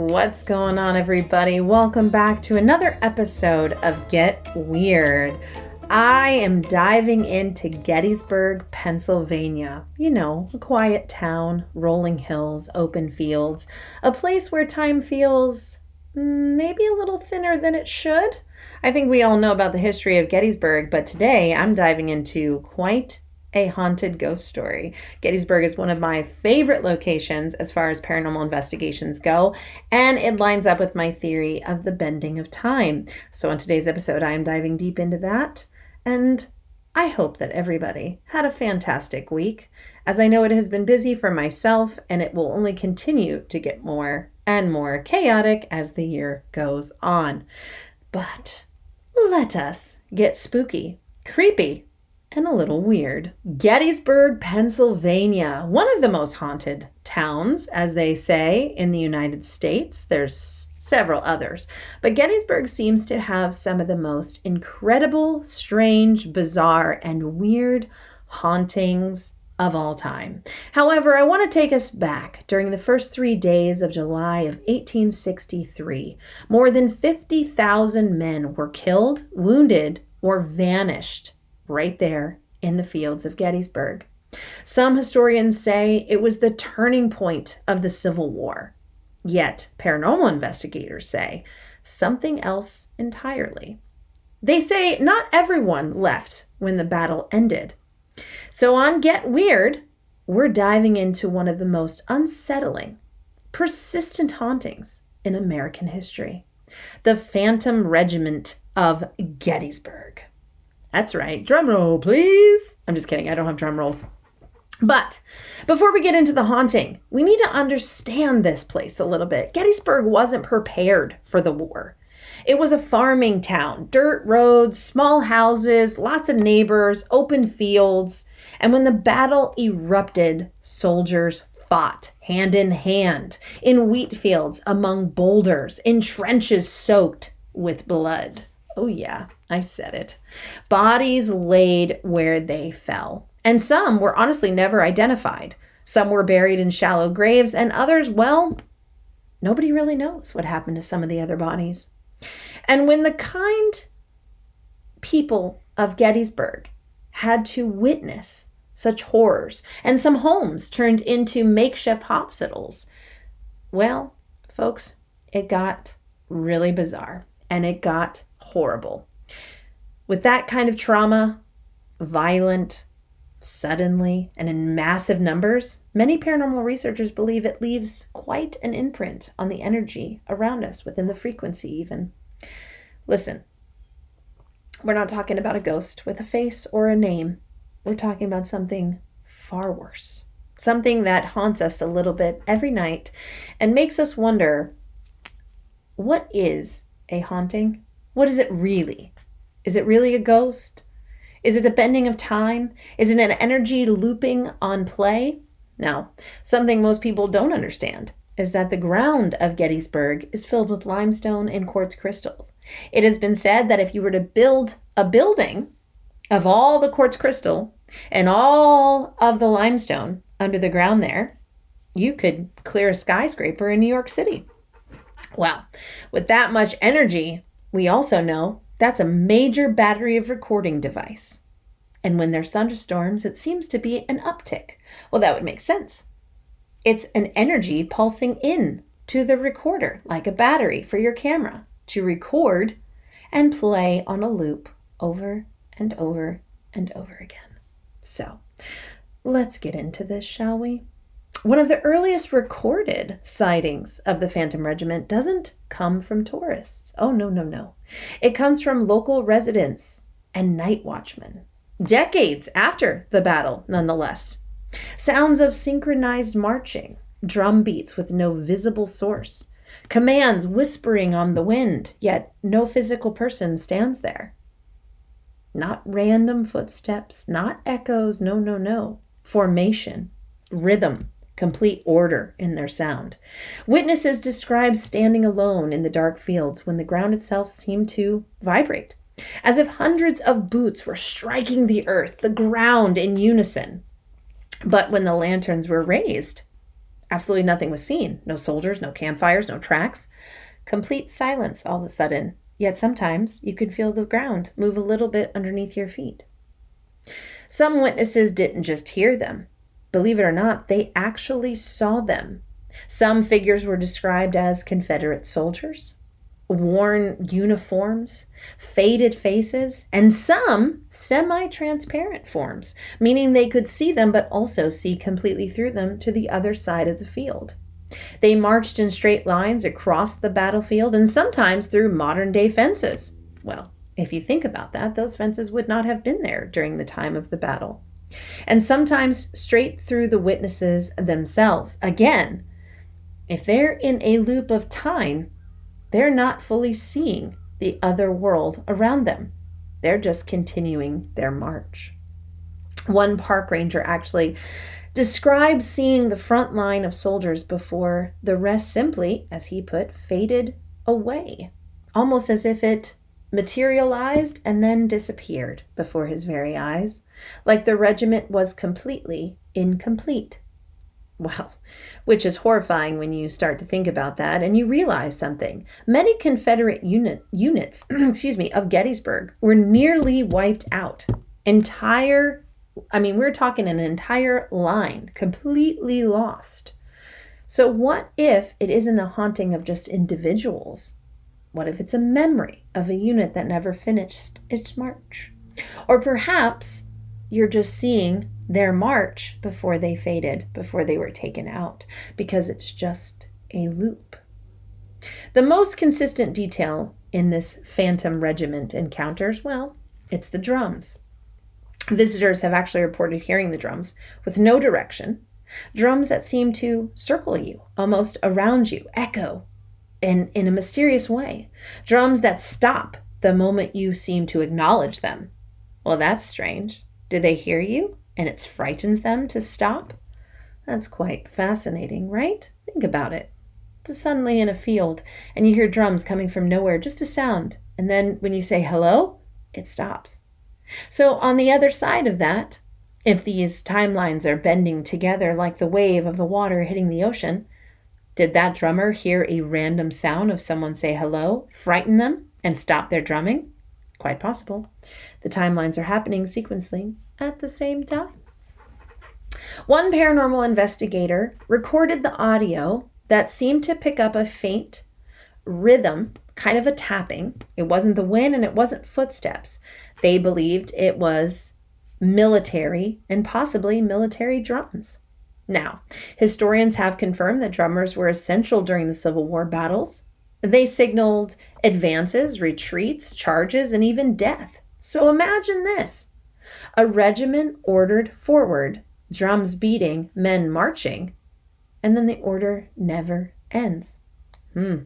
What's going on, everybody? Welcome back to another episode of Get Weird. I am diving into Gettysburg, Pennsylvania. You know, a quiet town, rolling hills, open fields, a place where time feels maybe a little thinner than it should. I think we all know about the history of Gettysburg, but today I'm diving into quite a haunted ghost story. Gettysburg is one of my favorite locations as far as paranormal investigations go, and it lines up with my theory of the bending of time. So on today's episode, I am diving deep into that, and I hope that everybody had a fantastic week, as I know it has been busy for myself, and it will only continue to get more and more chaotic as the year goes on. But let us get spooky, creepy, and a little weird. Gettysburg, Pennsylvania, one of the most haunted towns, as they say, in the United States. There's several others, but Gettysburg seems to have some of the most incredible, strange, bizarre, and weird hauntings of all time. However, I want to take us back during the first 3 days of July of 1863. More than 50,000 men were killed, wounded, or vanished right there in the fields of Gettysburg. Some historians say it was the turning point of the Civil War. Yet, paranormal investigators say something else entirely. They say not everyone left when the battle ended. So on Get Weird, we're diving into one of the most unsettling, persistent hauntings in American history. The Phantom Regiment of Gettysburg. That's right. Drum roll, please. I'm just kidding. I don't have drum rolls. But before we get into the haunting, we need to understand this place a little bit. Gettysburg wasn't prepared for the war. It was a farming town, dirt roads, small houses, lots of neighbors, open fields. And when the battle erupted, soldiers fought hand in hand in wheat fields, among boulders, in trenches soaked with blood. Oh yeah, I said it. Bodies laid where they fell. And some were honestly never identified. Some were buried in shallow graves, and others, well, nobody really knows what happened to some of the other bodies. And when the kind people of Gettysburg had to witness such horrors, and some homes turned into makeshift hospitals, well, folks, it got really bizarre, and it got horrible. With that kind of trauma, violent, suddenly, and in massive numbers, many paranormal researchers believe it leaves quite an imprint on the energy around us, within the frequency even. Listen, we're not talking about a ghost with a face or a name. We're talking about something far worse. Something that haunts us a little bit every night and makes us wonder, what is a haunting? What is it really? Is it really a ghost? Is it a bending of time? Is it an energy looping on play? No. Something most people don't understand is that the ground of Gettysburg is filled with limestone and quartz crystals. It has been said that if you were to build a building of all the quartz crystal and all of the limestone under the ground there, you could clear a skyscraper in New York City. Well, with that much energy, we also know that's a major battery of recording device. And when there's thunderstorms, it seems to be an uptick. Well, that would make sense. It's an energy pulsing in to the recorder, like a battery for your camera, to record and play on a loop over and over and over again. So let's get into this, shall we? One of the earliest recorded sightings of the Phantom Regiment doesn't come from tourists. Oh, no. It comes from local residents and night watchmen. Decades after the battle, nonetheless. Sounds of synchronized marching, drum beats with no visible source, commands whispering on the wind, yet no physical person stands there. Not random footsteps, not echoes, no. Formation, rhythm, complete order in their sound. Witnesses describe standing alone in the dark fields when the ground itself seemed to vibrate, as if hundreds of boots were striking the earth, the ground in unison. But when the lanterns were raised, Absolutely nothing was seen. No soldiers, no campfires, no tracks. Complete silence all of a sudden. Yet sometimes you could feel the ground move a little bit underneath your feet. Some witnesses didn't just hear them. Believe it or not, they actually saw them. Some figures were described as Confederate soldiers, worn uniforms, faded faces, and some semi-transparent forms, meaning they could see them but also see completely through them to the other side of the field. They marched in straight lines across the battlefield and sometimes through modern-day fences. Well, if you think about that, those fences would not have been there during the time of the battle. And sometimes straight through the witnesses themselves. Again, if they're in a loop of time, they're not fully seeing the other world around them. They're just continuing their march. One park ranger actually describes seeing the front line of soldiers before the rest simply, as he put, faded away, almost as if it materialized and then disappeared before his very eyes, like the regiment was completely incomplete. Well, which is horrifying when you start to think about that and you realize something. Many Confederate units of Gettysburg were nearly wiped out. We're talking an entire line completely lost. So what if it isn't a haunting of just individuals? What if it's a memory of a unit that never finished its march? Or perhaps you're just seeing their march before they faded, before they were taken out, because it's just a loop. The most consistent detail in this Phantom Regiment encounters, well, it's the drums. Visitors have actually reported hearing the drums with no direction, drums that seem to circle you, almost around you, echo in a mysterious way, drums that stop the moment you seem to acknowledge them. Well, that's strange. Do they hear you and it frightens them to stop? That's quite fascinating, right? Think about it. It's suddenly in a field and you hear drums coming from nowhere, just a sound. And then when you say hello, it stops. So on the other side of that, if these timelines are bending together like the wave of the water hitting the ocean, did that drummer hear a random sound of someone say hello, frighten them, and stop their drumming? Quite possible. The timelines are happening sequentially at the same time. One paranormal investigator recorded the audio that seemed to pick up a faint rhythm, kind of a tapping. It wasn't the wind and it wasn't footsteps. They believed it was military and possibly military drums. Now, historians have confirmed that drummers were essential during the Civil War battles. They signaled advances, retreats, charges, and even death. So imagine this. A regiment ordered forward, drums beating, men marching, and then the order never ends. I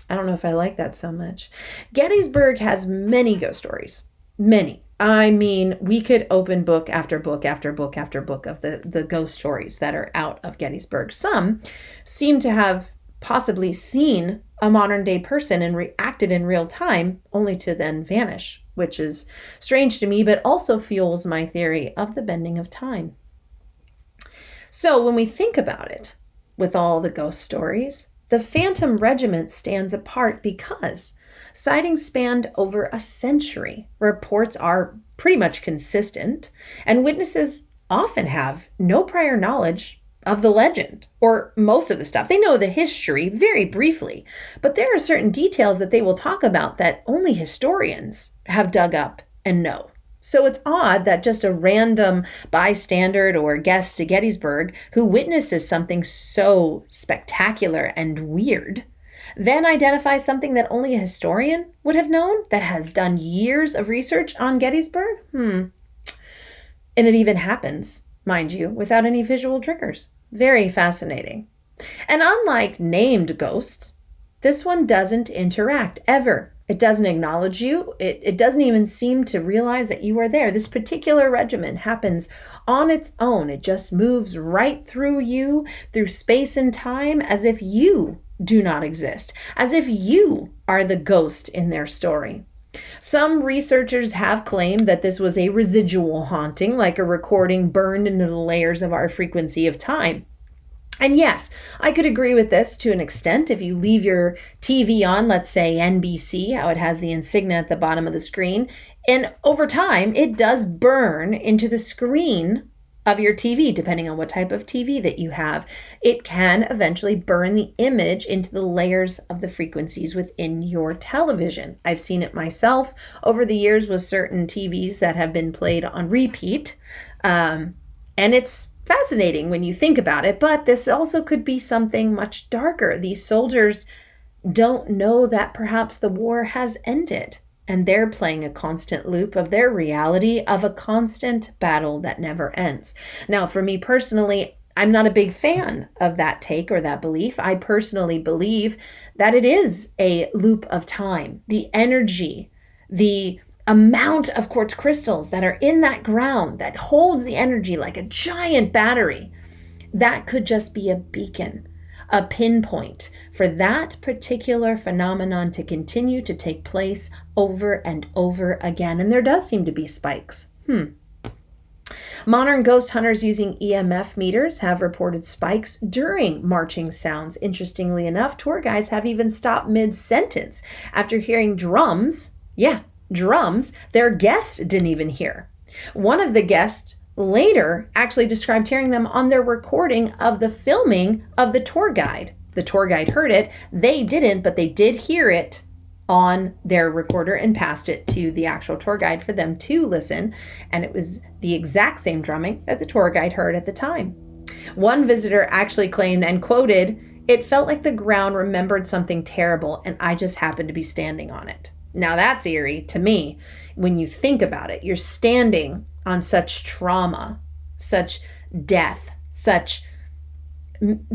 don't know if I like that so much. Gettysburg has many ghost stories. Many. I mean, we could open book after book after book after book of the ghost stories that are out of Gettysburg. Some seem to have possibly seen a modern day person and reacted in real time, only to then vanish, which is strange to me, but also fuels my theory of the bending of time. So when we think about it, with all the ghost stories, the Phantom Regiment stands apart because sightings spanned over a century. Reports are pretty much consistent, and witnesses often have no prior knowledge of the legend or most of the stuff. They know the history very briefly, but there are certain details that they will talk about that only historians have dug up and know. So it's odd that just a random bystander or guest to Gettysburg who witnesses something so spectacular and weird then identifies something that only a historian would have known that has done years of research on Gettysburg. And it even happens, mind you, without any visual triggers. Very fascinating. And unlike named ghosts, this one doesn't interact ever. It doesn't acknowledge you. It doesn't even seem to realize that you are there. This particular regiment happens on its own. It just moves right through you, through space and time, as if you do not exist, as if you are the ghost in their story. Some researchers have claimed that this was a residual haunting, like a recording burned into the layers of our frequency of time. And yes, I could agree with this to an extent. If you leave your TV on, let's say NBC, how it has the insignia at the bottom of the screen, and over time, it does burn into the screen of your TV, depending on what type of TV that you have. It can eventually burn the image into the layers of the frequencies within your television. I've seen it myself over the years with certain TVs that have been played on repeat. And it's fascinating when you think about it, but this also could be something much darker. These soldiers don't know that perhaps the war has ended, and they're playing a constant loop of their reality of a constant battle that never ends. Now, for me personally, I'm not a big fan of that take or that belief. I personally believe that it is a loop of time. The energy, the amount of quartz crystals that are in that ground that holds the energy like a giant battery, that could just be a beacon, a pinpoint for that particular phenomenon to continue to take place over and over again. And there does seem to be spikes. Modern ghost hunters using EMF meters have reported spikes during marching sounds. Interestingly enough, tour guides have even stopped mid-sentence after hearing drums. Yeah, drums their guest didn't even hear. One of the guests later actually described hearing them on their recording of the filming of the tour guide. The tour guide heard it. They didn't, but they did hear it on their recorder and passed it to the actual tour guide for them to listen. And it was the exact same drumming that the tour guide heard at the time. One visitor actually claimed and quoted, "It felt like the ground remembered something terrible and I just happened to be standing on it." Now that's eerie to me. When you think about it, you're standing on such trauma, such death, such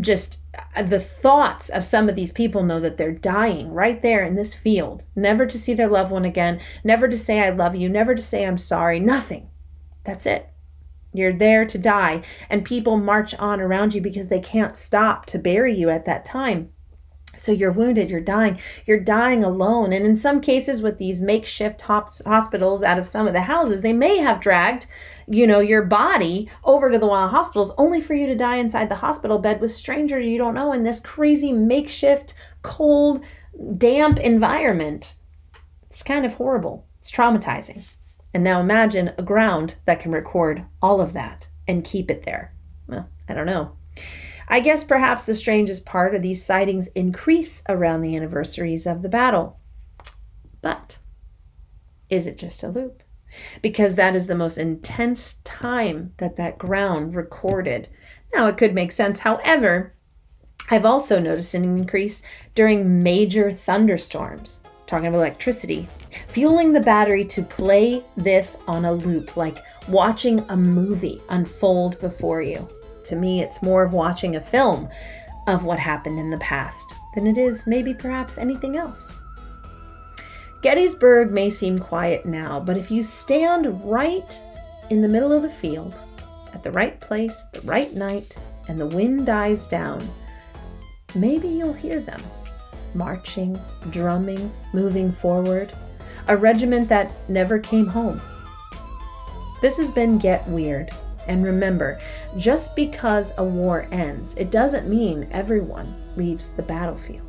just the thoughts of some of these people know that they're dying right there in this field, never to see their loved one again, never to say I love you, never to say I'm sorry, nothing. That's it. You're there to die, and people march on around you because they can't stop to bury you at that time. So you're wounded, you're dying alone. And in some cases with these makeshift hospitals out of some of the houses, they may have dragged, your body over to the wild hospitals only for you to die inside the hospital bed with strangers you don't know in this crazy makeshift, cold, damp environment. It's kind of horrible. It's traumatizing. And now imagine a ground that can record all of that and keep it there. Well, I don't know. I guess perhaps the strangest part of these sightings increase around the anniversaries of the battle. But is it just a loop? Because that is the most intense time that ground recorded. Now, it could make sense. However, I've also noticed an increase during major thunderstorms, talking about electricity, fueling the battery to play this on a loop, like watching a movie unfold before you. To me, it's more of watching a film of what happened in the past than it is maybe perhaps anything else. Gettysburg may seem quiet now, but if you stand right in the middle of the field, at the right place, the right night, and the wind dies down, maybe you'll hear them marching, drumming, moving forward, a regiment that never came home. This has been Get Weird. And remember, just because a war ends, it doesn't mean everyone leaves the battlefield.